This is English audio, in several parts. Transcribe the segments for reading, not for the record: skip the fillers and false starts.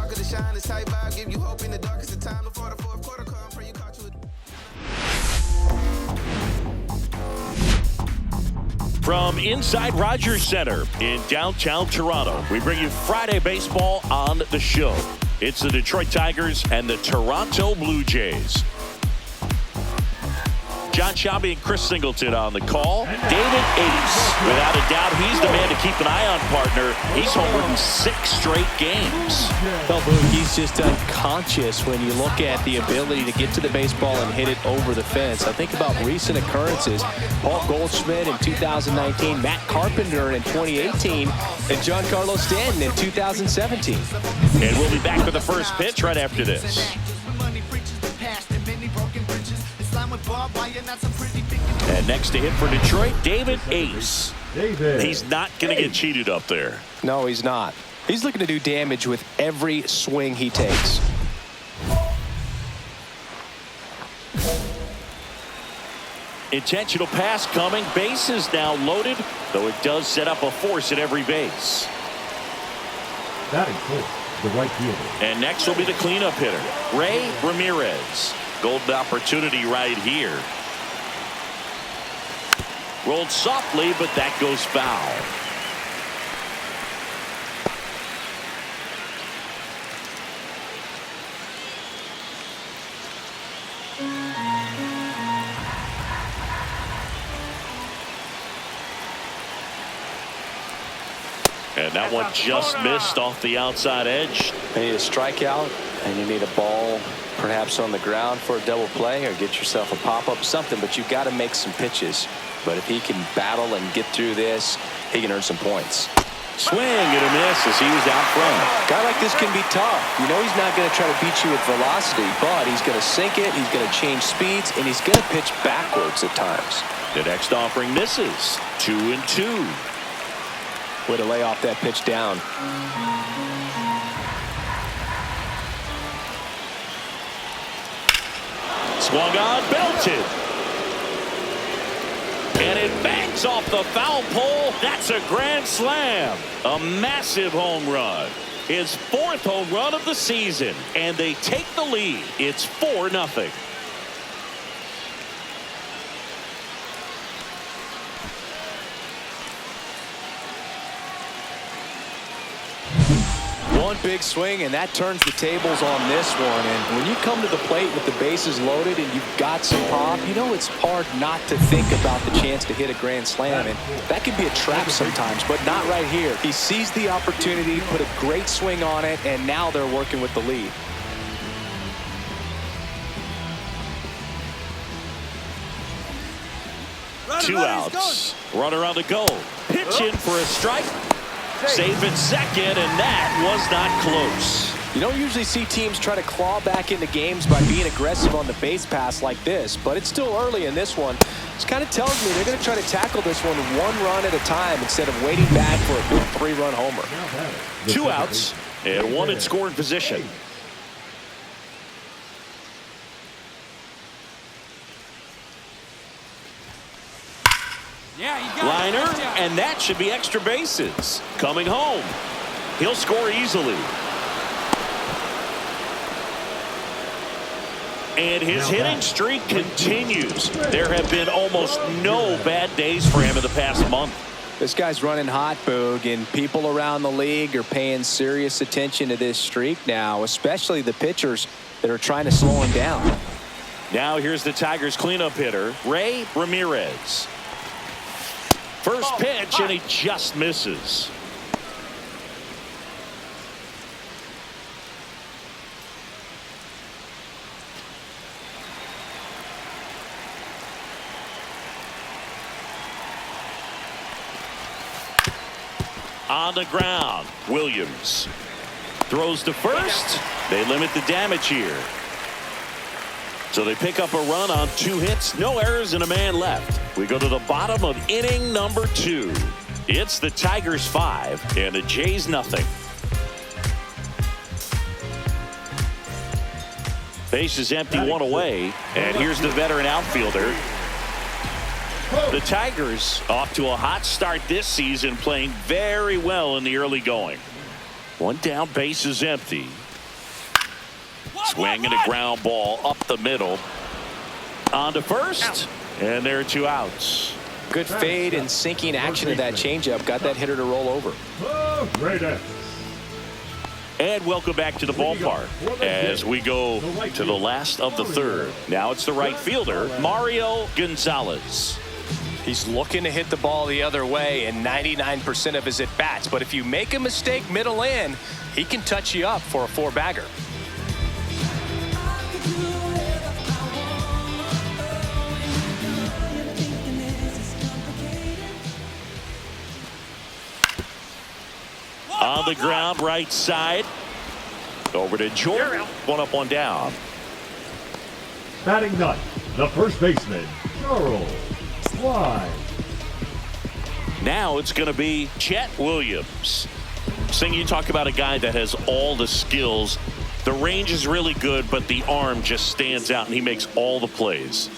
sparkle to shine, this type vibe, give you hope in the darkest of time. Before the fourth quarter come, pray you caught you From inside Rogers Center in downtown Toronto, we bring you Friday baseball on the show. It's the Detroit Tigers and the Toronto Blue Jays. John Shelby and Chris Singleton on the call. David Ace, without a doubt, he's the man to keep an eye on, partner. He's homered in 6 straight games. Well, Boog, he's just unconscious when you look at the ability to get to the baseball and hit it over the fence. I think about recent occurrences. Paul Goldschmidt in 2019, Matt Carpenter in 2018, and Giancarlo Stanton in 2017. And we'll be back with the first pitch right after this. And next to hit for Detroit, David Ace. He's not going to get cheated up there. No, he's not. He's looking to do damage with every swing he takes. Intentional pass coming. Base is now loaded, though it does set up a force at every base. That includes the right fielder. And next will be the cleanup hitter, Ray Ramirez. Golden opportunity right here. Rolled softly, but that goes foul. And that one just missed off the outside edge. You need a strikeout, and you need a ball perhaps on the ground for a double play, or get yourself a pop-up, something, but you've got to make some pitches. But if he can battle and get through this, he can earn some points. Swing and a miss as he was out front. A guy like this can be tough. You know he's not going to try to beat you with velocity, but he's going to sink it, he's going to change speeds, and he's going to pitch backwards at times. The next offering misses. 2-2. Way to lay off that pitch down. Swung on, belted. And it bangs off the foul pole. That's a grand slam. A massive home run. His 4th home run of the season. And they take the lead. It's 4-0. One big swing, and that turns the tables on this one. And when you come to the plate with the bases loaded and you've got some pop, you know it's hard not to think about the chance to hit a grand slam. And that can be a trap sometimes, but not right here. He sees the opportunity, put a great swing on it, and now they're working with the lead. Two outs. Runner on the go. Pitch in for a strike. Safe at second, and that was not close. You don't usually see teams try to claw back into games by being aggressive on the base pass like this, but it's still early in this one. This kind of tells me they're going to try to tackle this one run at a time instead of waiting back for a big 3-run homer. 2 outs and 1 in scoring position. Liner, and that should be extra bases. Coming home. He'll score easily. And his hitting streak continues. There have been almost no bad days for him in the past month. This guy's running hot, Boog, and people around the league are paying serious attention to this streak now, especially the pitchers that are trying to slow him down. Now here's the Tigers cleanup hitter, Ray Ramirez. First pitch, and he just misses. On the ground, Williams throws to first. They limit the damage here. So they pick up a run on 2 hits, no errors, and a man left. We go to the bottom of inning number 2. It's the Tigers 5 and the Jays nothing. Base is empty, 1 away, and here's the veteran outfielder. The Tigers off to a hot start this season, playing very well in the early going. 1 down, base is empty. Swing and a ground ball up the middle. On to first. And there are 2 outs. Good fade and sinking action of that changeup. Got that hitter to roll over. Oh, great effort. And welcome back to the ballpark as we go to the last of the third. Now it's the right fielder, Mario Gonzalez. He's looking to hit the ball the other way in 99% of his at-bats. But if you make a mistake middle in, he can touch you up for a 4-bagger. On the ground, right side. Over to Jordan. 1 up, 1 down. Batting ninth, the first baseman, Charles Wise. Now it's going to be Chet Williams. Sing, you talk about a guy that has all the skills. The range is really good, but the arm just stands out, and he makes all the plays.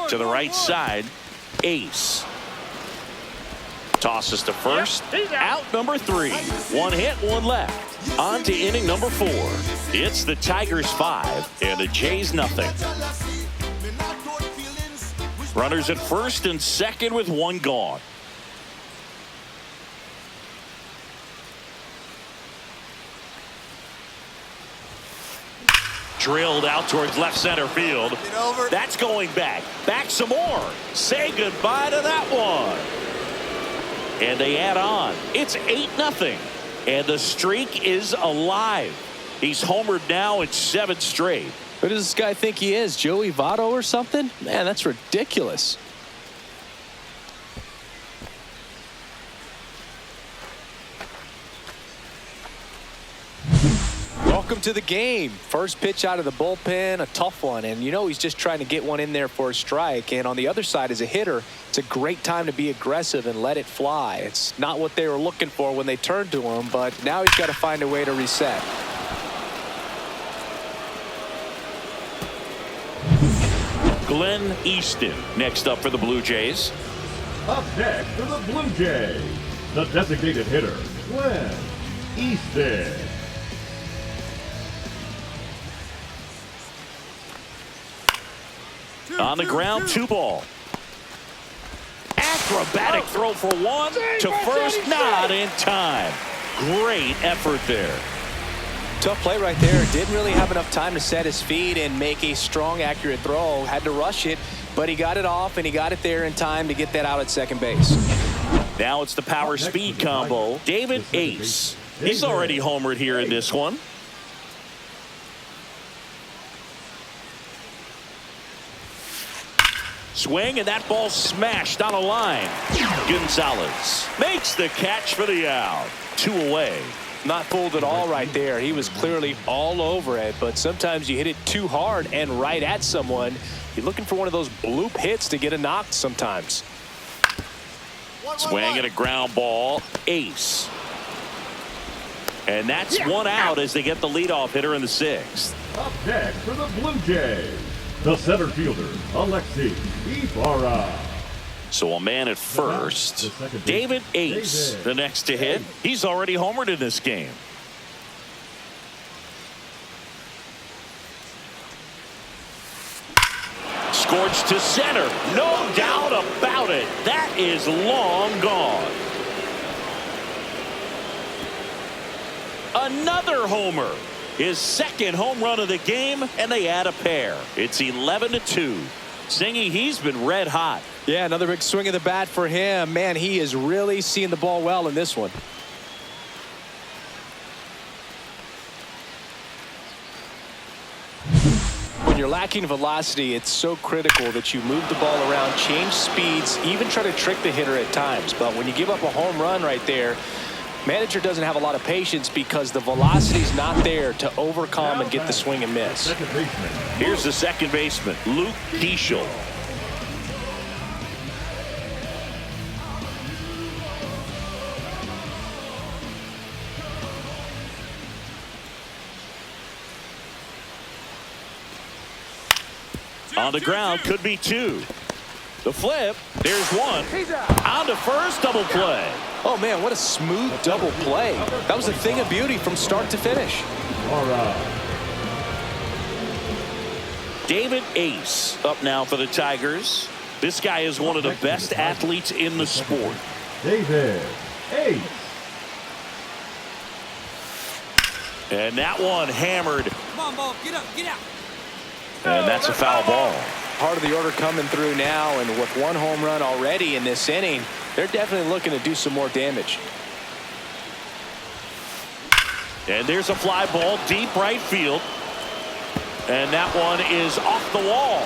To the right side, Ace. Tosses to first. Out number 3. 1 hit, 1 left. On to inning number 4. It's the Tigers 5 and the Jays nothing. Runners at first and second with 1 gone. Drilled out towards left center field. That's going back. Back some more. Say goodbye to that one. And they add on. It's 8-0. And the streak is alive. He's homered now in 7 straight. Who does this guy think he is? Joey Votto or something? Man, that's ridiculous. Welcome to the game. First pitch out of the bullpen, a tough one. And you know he's just trying to get one in there for a strike. And on the other side, as a hitter, it's a great time to be aggressive and let it fly. It's not what they were looking for when they turned to him, but now he's got to find a way to reset. Glenn Easton next up for the Blue Jays. Up next for the Blue Jays, the designated hitter, Glenn Easton. On the ground, 2 ball. Acrobatic throw for 1 to first, not in time. Great effort there. Tough play right there. Didn't really have enough time to set his feet and make a strong, accurate throw. Had to rush it, but he got it off and he got it there in time to get that out at second base. Now it's the power speed combo. David Ace. He's already homered here in this one. Swing, and that ball smashed on a line. Gonzalez makes the catch for the out. 2 away. Not fooled at all right there. He was clearly all over it, but sometimes you hit it too hard and right at someone. You're looking for one of those bloop hits to get a knock sometimes. Swing and a ground ball. Ace. And that's 1 out as they get the leadoff hitter in the 6th. Up next for the Blue Jays, the center fielder, Alexi Ibarra. So a man at first. David Ace, the next to hit. He's already homered in this game. Scorched to center. No doubt about it. That is long gone. Another homer. His 2nd home run of the game, and they add a pair. It's 11-2. Singy, he's been red hot. Yeah, another big swing of the bat for him. Man, he is really seeing the ball well in this one. When you're lacking velocity, it's so critical that you move the ball around, change speeds, even try to trick the hitter at times. But when you give up a home run right there, manager doesn't have a lot of patience because the velocity's not there to overcome and get the swing and miss. Here's the second baseman, Luke Keeschel. On the ground, could be 2. The flip. There's one. On to first, double play. Oh, man, what a smooth double play. That was a thing of beauty from start to finish. All right. David Ace up now for the Tigers. This guy is one of the best athletes in the sport. David Ace. And that one hammered. Come on, ball. Get up. Get out. And that's a foul ball. Part of the order coming through now, and with one home run already in this inning, they're definitely looking to do some more damage. And there's a fly ball deep right field. And that one is off the wall.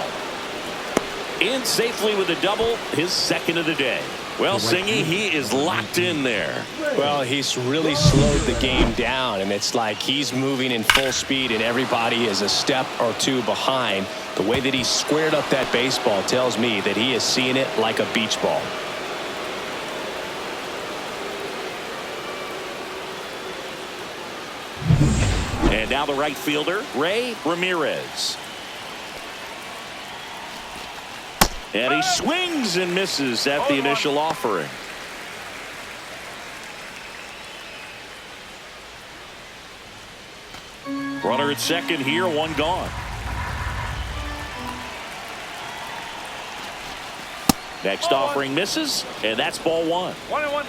In safely with a double, his second of the day. Well, Singy, he is locked in there. Well, he's really slowed the game down, and it's like he's moving in full speed, and everybody is a step or two behind. The way that he squared up that baseball tells me that he is seeing it like a beach ball. And now the right fielder, Ray Ramirez. And he swings and misses at the initial offering. Runner at second here, one gone. Next offering misses, and that's ball one. 1-1.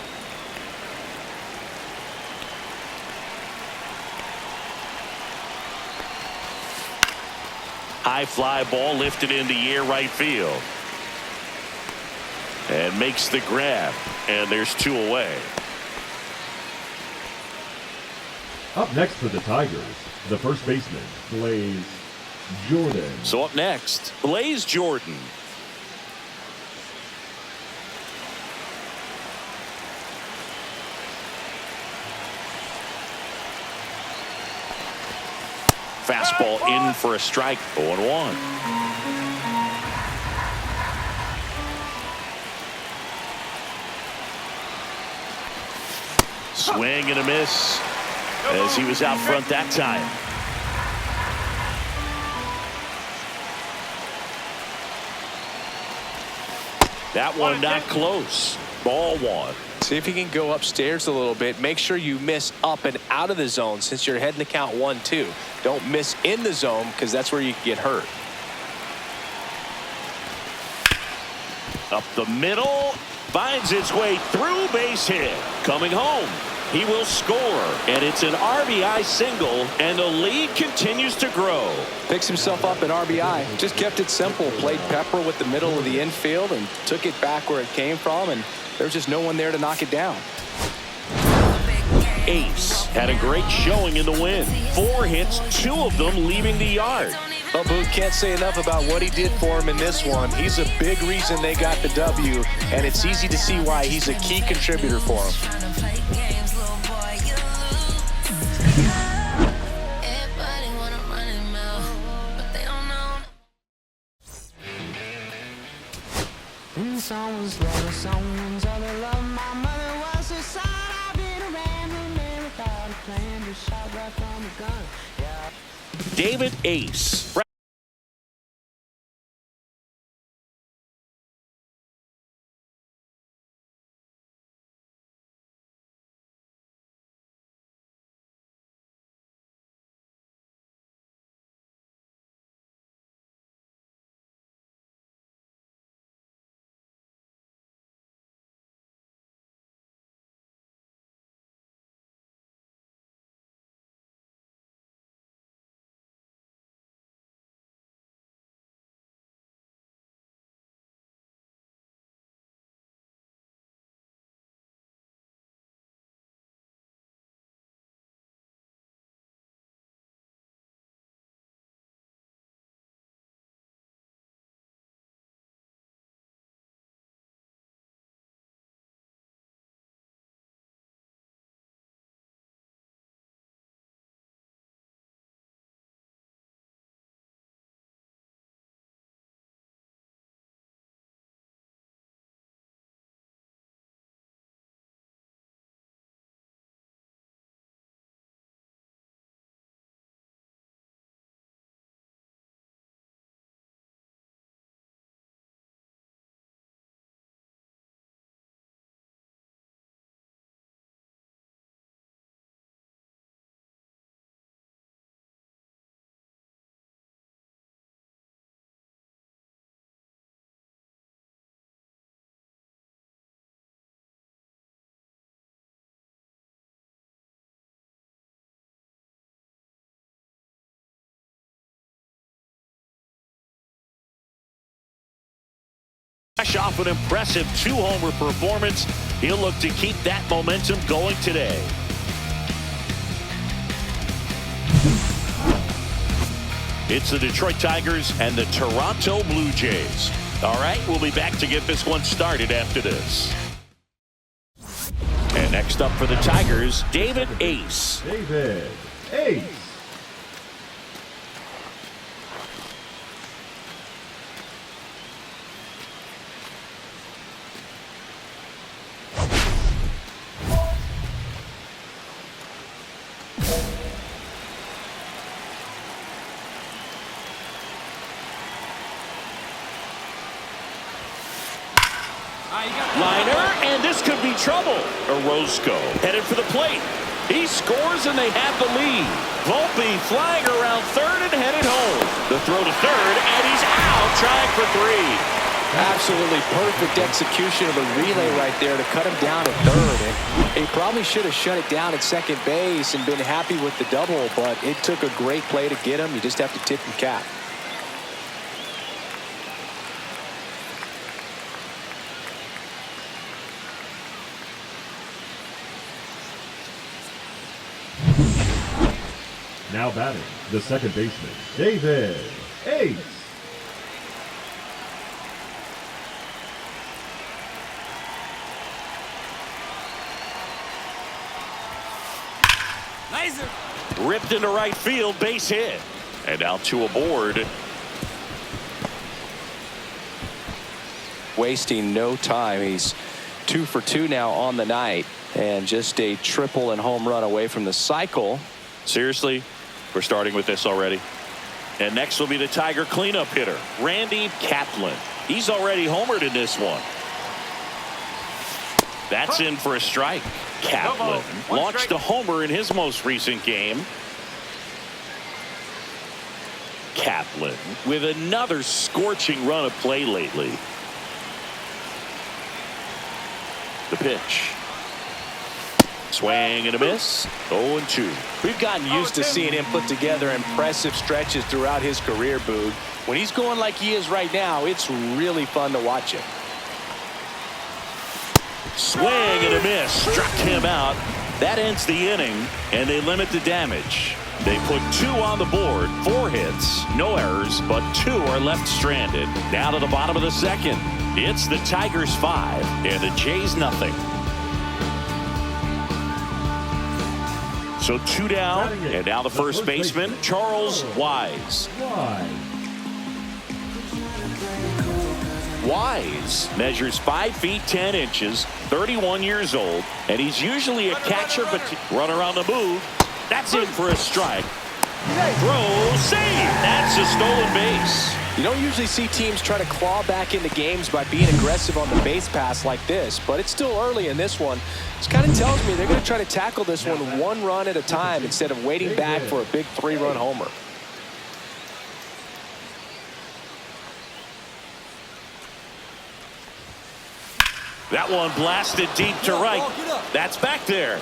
High fly ball lifted in the air right field. And makes the grab. And there's two away. Up next for the Tigers, the first baseman, Blaze Jordan. So up next, Blaze Jordan. Fastball in for a strike. 0-1. Swing and a miss as he was out front that time. That one not close. Ball one. See if you can go upstairs a little bit. Make sure you miss up and out of the zone since you're heading to count 1-2. Don't miss in the zone because that's where you can get hurt. Up the middle. Finds its way through, base hit. Coming home. He will score. And it's an RBI single. And the lead continues to grow. Picks himself up an RBI. Just kept it simple. Played pepper with the middle of the infield and took it back where it came from. And there was just no one there to knock it down. Ace had a great showing in the win. 4 hits, 2 of them leaving the yard. Well, Boot, can't say enough about what he did for him in this one. He's a big reason they got the W, and it's easy to see why he's a key contributor for him. Someone's love, someone's other love. My mother was her son. I've been a rambling man without a plan, just shot right from a gun. Yeah. David Ace. off an impressive 2-homer performance. He'll look to keep that momentum going today. It's the Detroit Tigers and the Toronto Blue Jays. All right, we'll be back to get this one started after this. And next up for the Tigers, David Ace. David Ace. Liner, and this could be trouble. Orozco headed for the plate. He scores, and they have the lead. Volpe flying around third and headed home. The throw to third, and he's out trying for 3. Absolutely perfect execution of the relay right there to cut him down at third. And he probably should have shut it down at second base and been happy with the double, but it took a great play to get him. You just have to tip your cap. Now batting, the second baseman, David Ace. Ripped into right field, base hit. And now 2 aboard. Wasting no time. He's 2 for 2 now on the night, and just a triple and home run away from the cycle. Seriously, we're starting with this already. And next will be the Tiger cleanup hitter, Randy Kaplan. He's already homered in this one. That's in for a strike. Kaplan launched a homer in his most recent game. Kaplan with another scorching run of play lately. The pitch. Swing and a miss. 0-2. We've gotten used to seeing him put together impressive stretches throughout his career, Boog. When he's going like he is right now, it's really fun to watch him. Swing and a miss. Struck him out. That ends the inning, and they limit the damage. They put 2 on the board, 4 hits, no errors, but 2 are left stranded. Now to the bottom of the second. It's the Tigers 5 and the Jays nothing. So 2 down, and now the first baseman, Charles Wise. Wise measures 5 feet 10 inches, 31 years old, and he's usually a catcher, but runner on the move. That's in for a strike. Throw, save. That's a stolen base. You don't usually see teams try to claw back into games by being aggressive on the base pass like this, but it's still early in this one. This kind of tells me they're going to try to tackle this one run at a time instead of waiting back for a big 3-run homer. That one blasted deep to right. That's back there.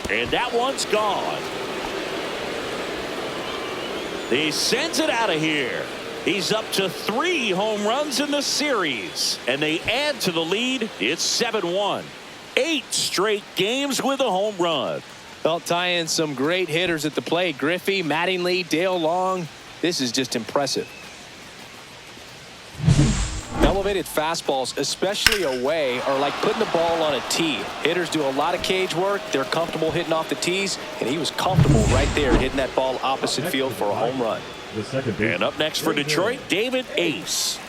And that one's gone. He sends it out of here. He's up to 3 home runs in the series. And they add to the lead. It's 7-1. 8 straight games with a home run. Well, tie in some great hitters at the plate. Griffey, Mattingly, Dale Long. This is just impressive. Elevated fastballs, especially away, are like putting the ball on a tee. Hitters do a lot of cage work. They're comfortable hitting off the tees, and he was comfortable right there hitting that ball opposite field for a home run. And up next for Detroit, David Ace.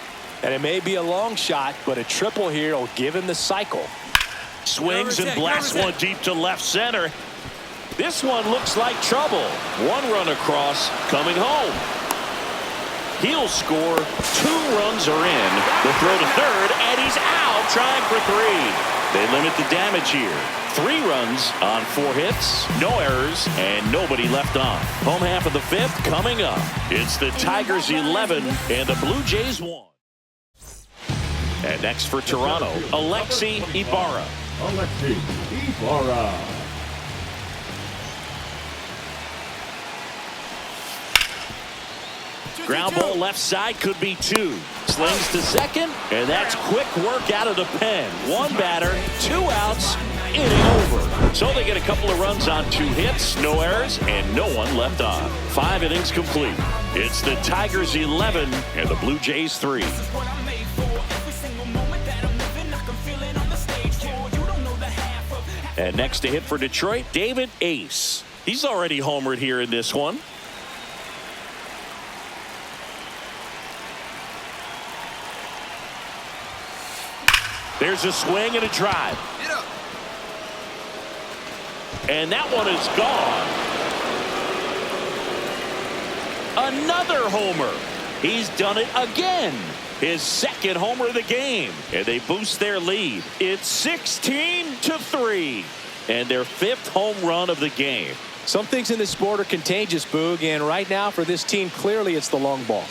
And it may be a long shot, but a triple here will give him the cycle. Swings and blasts one deep to left center. This one looks like trouble. 1 run across, coming home. He'll score. 2 runs are in. The throw to third, and he's out trying for 3. They limit the damage here. 3 runs on 4 hits, no errors, and nobody left on. Home half of the 5th coming up. It's the Tigers 11 and the Blue Jays 1. And next for Toronto, Alexi Ibarra. Alexi Ibarra. Ground ball left side, could be 2. Slings to second, and that's quick work out of the pen. 1 batter, 2 outs, inning over. So they get a couple of runs on 2 hits, no errors, and no one left on. 5 innings complete. It's the Tigers 11 and the Blue Jays 3. And next to hit for Detroit, David Ace. He's already homered here in this one. There's a swing and a drive. And that one is gone. Another homer. He's done it again. His 2nd homer of the game. And they boost their lead. It's 16-3. And their 5th home run of the game. Some things in this sport are contagious, Boog, and right now for this team, clearly it's the long ball.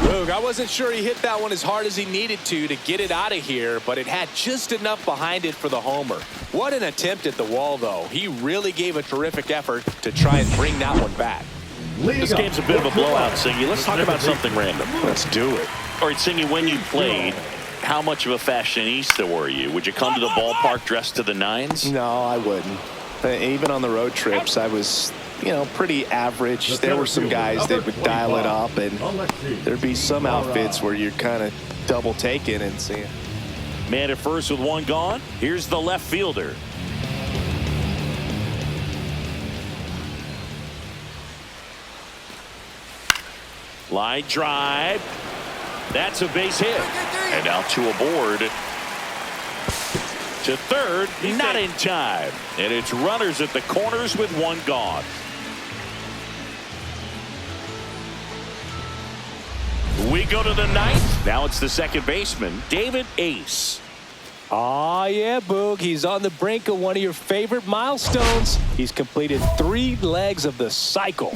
Boog, I wasn't sure he hit that one as hard as he needed to get it out of here, but it had just enough behind it for the homer. What an attempt at the wall, though. He really gave a terrific effort to try and bring that one back. This game's a bit of a blowout, Singy. Let's talk about something random. Let's do it. All right, Singy, when you played, how much of a fashionista were you? Would you come to the ballpark dressed to the nines? No, I wouldn't. Even on the road trips, I was, pretty average. There were some guys that would dial it up, and there'd be some outfits where you're kind of double taking and seeing. Man at first with 1 gone. Here's the left fielder. Line drive. That's a base hit. And now 2 aboard. To third, not in time. And it's runners at the corners with 1 gone. We go to the 9th. Now it's the 2nd baseman, David Ace. Ah, yeah, Boog. He's on the brink of one of your favorite milestones. He's completed 3 legs of the cycle.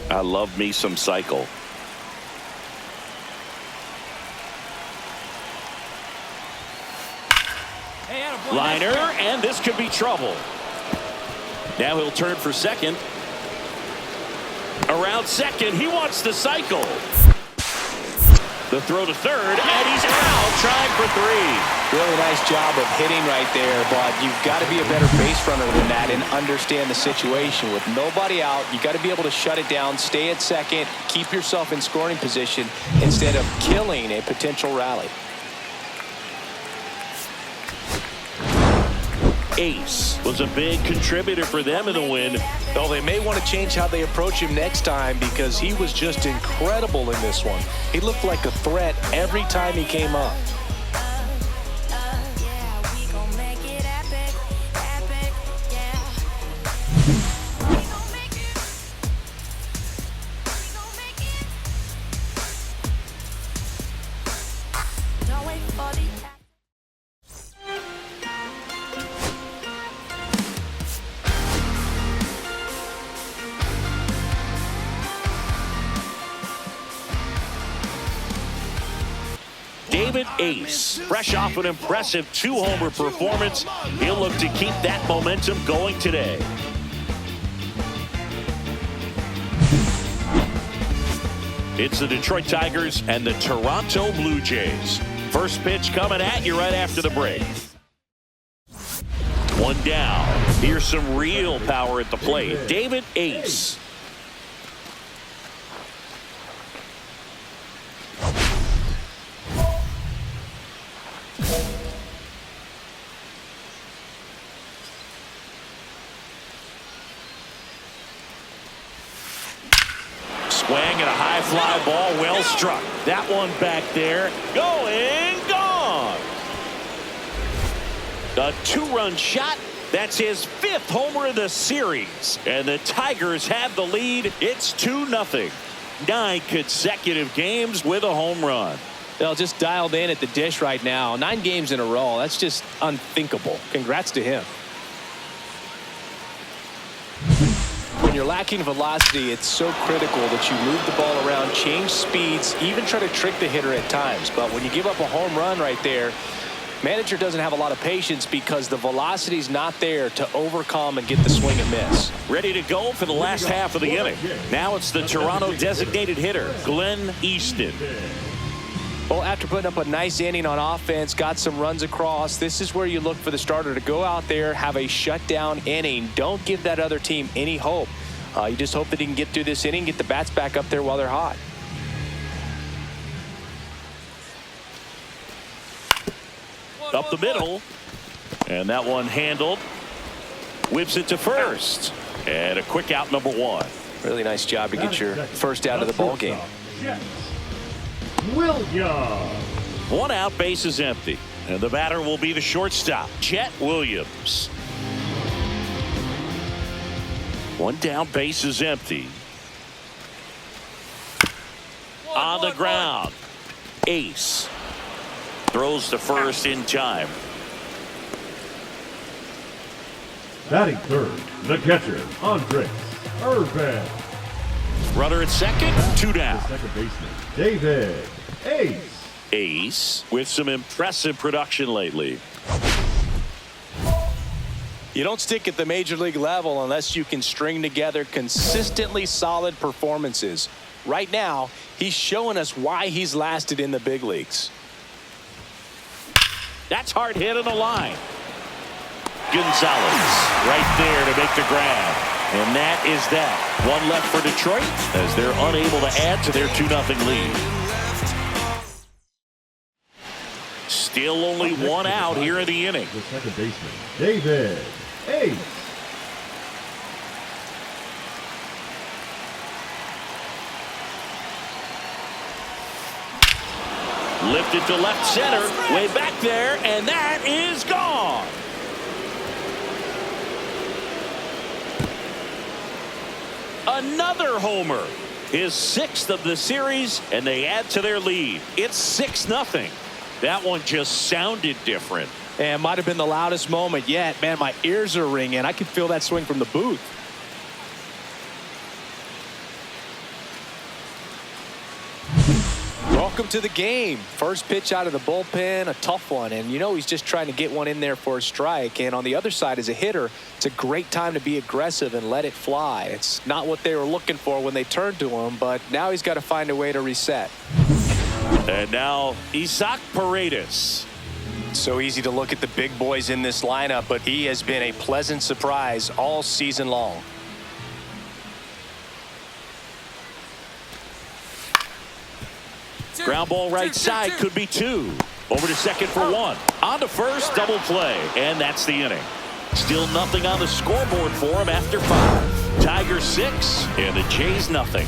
I love me some cycle. Liner, and this could be trouble. Now he'll turn for second. Around second, he wants to cycle. The throw to third, and he's out, trying for 3. Really nice job of hitting right there, but you've got to be a better base runner than that and understand the situation. With nobody out, you got to be able to shut it down, stay at second, keep yourself in scoring position instead of killing a potential rally. Ace was a big contributor for them in the win. Though they may want to change how they approach him next time because he was just incredible in this one. He looked like a threat every time he came up. David Ace, fresh off an impressive 2-homer performance. He'll look to keep that momentum going today. It's the Detroit Tigers and the Toronto Blue Jays. First pitch coming at you right after the break. 1 down. Here's some real power at the plate. David Ace. Swing and a high fly ball, well struck. That one back there, going, gone. A 2-run shot. That's his 5th homer of the series. And the Tigers have the lead. It's 2-0. 9 consecutive games with a home run. They'll just dialed in at the dish right now. 9 games in a row. That's just unthinkable. Congrats to him. When you're lacking velocity, it's so critical that you move the ball around, change speeds, even try to trick the hitter at times. But when you give up a home run right there, Manager doesn't have a lot of patience because the velocity's not there to overcome and get the swing and miss. Ready to go for the last half of the inning. Now it's the Toronto designated hitter, Glenn Easton. Well, after putting up a nice inning on offense, got some runs across, this is where you look for the starter to go out there, have a shutdown inning. Don't give that other team any hope. You just hope that he can get through this inning, get the bats back up there while they're hot. Up the middle, and that one handled. Whips it to first, and a quick out, number one. Really nice job to get your first out of the ball game. Williams. One out, base is empty, and the batter will be the shortstop, Chet Williams. One down, base is empty. On the ground, ace. Throws to first in time. Batting third, the catcher, Andres Irvin. Runner at second, two down. The second baseman, David Ace. Ace with some impressive production lately. You don't stick at the major league level unless you can string together consistently solid performances. Right now, he's showing us why he's lasted in the big leagues. That's hard hit on the line. Gonzalez right there to make the grab. And that is that. One left for Detroit as they're unable to add to their 2-0 lead. Still only one out here in the inning. The second baseman, David Ace. Lifted to left center, way back there, and that is gone. Another homer, his 6th of the series, and they add to their lead. It's 6-0. That one just sounded different. And might have been the loudest moment yet. Man, my ears are ringing. I can feel that swing from the booth. Welcome to the game. First pitch out of the bullpen, a tough one. And you know he's just trying to get one in there for a strike. And on the other side, as a hitter, it's a great time to be aggressive and let it fly. It's not what they were looking for when they turned to him, but now he's got to find a way to reset. And now Isaac Paredes. So easy to look at the big boys in this lineup, but he has been a pleasant surprise all season long. Ground ball right side, could be 2. Over to second for 1. On to first, double play, and that's the inning. Still nothing on the scoreboard for him after 5. Tigers 6 and the Jays nothing.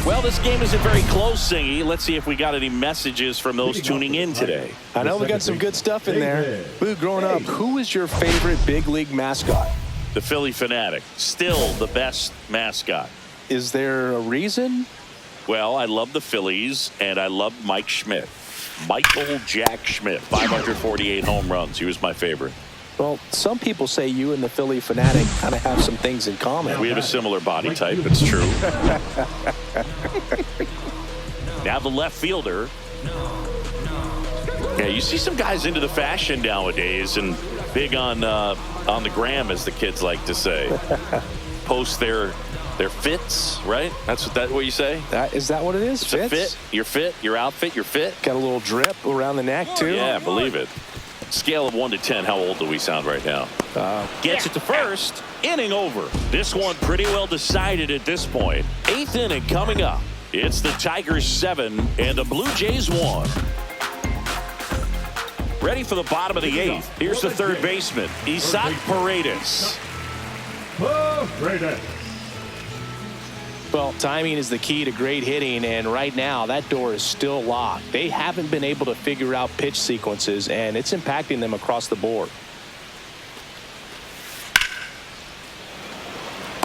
Well, this game isn't very close, Singy. Let's see if we got any messages from those tuning in today. I know we got some good stuff in there. Boo, growing up, who was your favorite big league mascot? The Philly Fanatic, still the best mascot. Is there a reason? Well, I love the Phillies, and I love Mike Schmidt. Michael Jack Schmidt, 548 home runs. He was my favorite. Well, some people say you and the Philly Fanatic kind of have some things in common. We have a similar body type. It's true. Now the left fielder. Yeah, you see some guys into the fashion nowadays and big on the gram, as the kids like to say. Post their fits, right? That's what you say? Is that what it is? It's a fit. Your fit, your outfit, your fit. Got a little drip around the neck, too. Yeah, believe it. Scale of 1 to 10, how old do we sound right now? Gets it to first. Inning over. This one pretty well decided at this point. 8th inning coming up. It's the Tigers 7 and the Blue Jays 1. Ready for the bottom of the 8th. Here's the third baseman, Isaac Paredes. Paredes. Well, timing is the key to great hitting, and right now that door is still locked. They haven't been able to figure out pitch sequences, and it's impacting them across the board.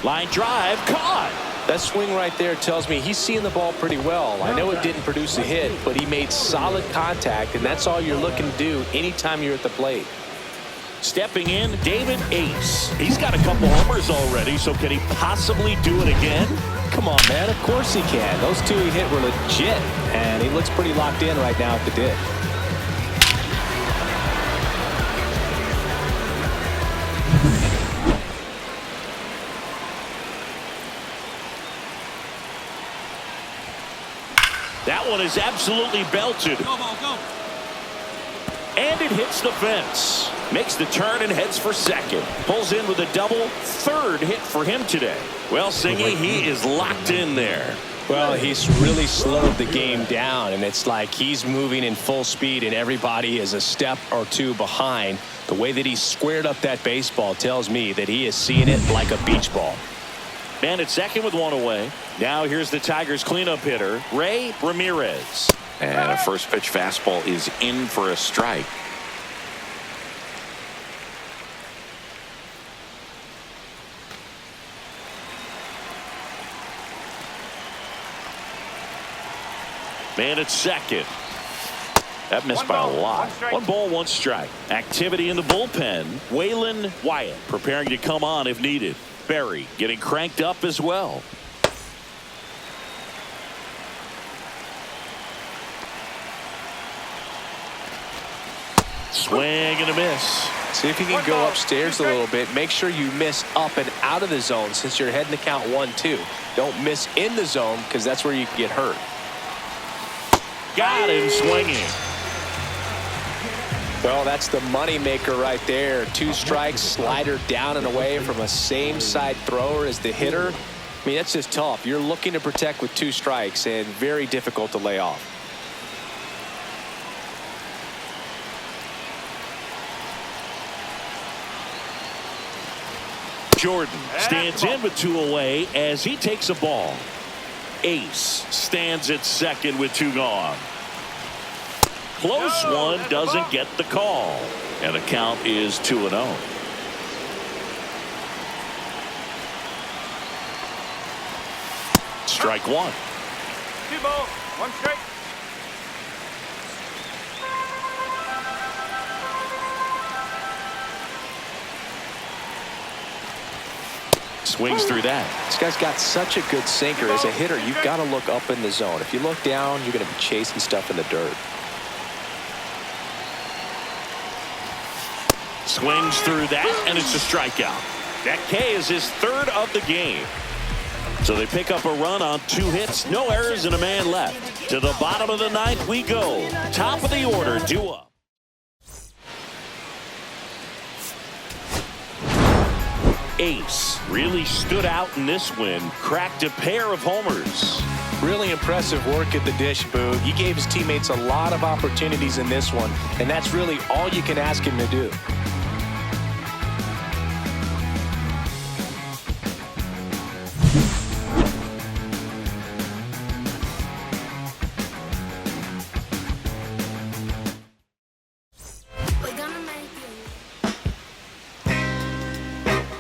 Line drive, caught. That swing right there tells me he's seeing the ball pretty well. I know it didn't produce a hit, but he made solid contact, and that's all you're looking to do anytime you're at the plate. Stepping in, David Ace. He's got a couple homers already, so can he possibly do it again? Come on, man. Of course he can. Those two he hit were legit, and he looks pretty locked in right now at the dip. That one is absolutely belted. Go, ball, go. And it hits the fence. Makes the turn and heads for second. Pulls in with a double. Third hit for him today. Well, Singy, he is locked in there. Well, he's really slowed the game down, and it's like he's moving in full speed, and everybody is a step or two behind. The way that he squared up that baseball tells me that he is seeing it like a beach ball. Man at second with one away. Now here's the Tigers cleanup hitter, Ray Ramirez. And a first pitch fastball is in for a strike. Man at second. That missed by a lot. 1 ball, 1 strike. Activity in the bullpen. Waylon Wyatt preparing to come on if needed. Berry getting cranked up as well. Swing and a miss. See if you can go upstairs a little bit. Make sure you miss up and out of the zone since you're heading to count 1-2. Don't miss in the zone because that's where you can get hurt. Got him swinging. Well, that's the money maker right there. 2 strikes, slider down and away from a same side thrower as the hitter. I mean, that's just tough. You're looking to protect with 2 strikes and very difficult to lay off. Jordan stands in with 2 away as he takes a ball. Ace stands at second with 2 gone. Close one, doesn't get the call. And the count is 2-0. Strike 1. 2 balls, 1 strike. Swings through that. This guy's got such a good sinker. As a hitter, you've got to look up in the zone. If you look down, you're going to be chasing stuff in the dirt. Swings through that, and it's a strikeout. That K is his 3rd of the game. So they pick up a run on 2 hits, no errors, and a man left. To the bottom of the 9th we go. Top of the order, due up. Ace really stood out in this win, cracked a pair of homers. Really impressive work at the dish, Boo. He gave his teammates a lot of opportunities in this one, and that's really all you can ask him to do.